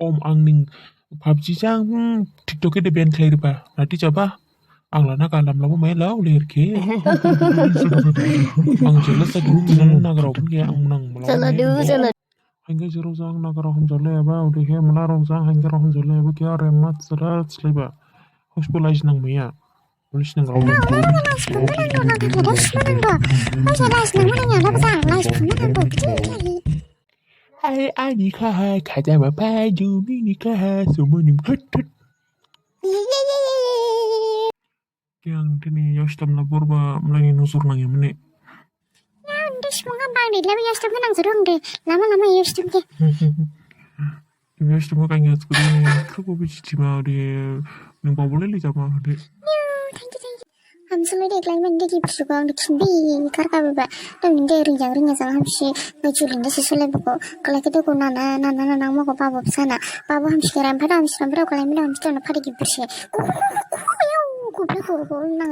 Om angning PUBG jang TikTok de ban khairba nati chaba angla na kalam labo mai law lerke ang jelas sa dum nan nagarok ke ang nang malaw चलो डू चलो hangga jero jang nagarok jole ba ude he malarong jang hangga rohom jole ba kya remat sarat sleba hospitalize nang maya polis nang raw hai ani kha khaja ba pa ju ni kha sumonim hut yang tini yostam na burba mlangi nusur nang yamne mga bang di labi yastam ka nang surong de lama yastam ke yostam ka ngat kudi kruko bichi ma de nang pa boleh li jama de thank you हम सुनो देख लाइन में देखी पुष्पा और खिंबी कर का बेबा तो निंदे रिंग जंग हम से नचुलिन दे सुले बको कला के तो को ना मको पाबो साना पाबो हम सिराम फटा हम सिराम फटा कला में हम तो ना फटी की पुष्पा को ना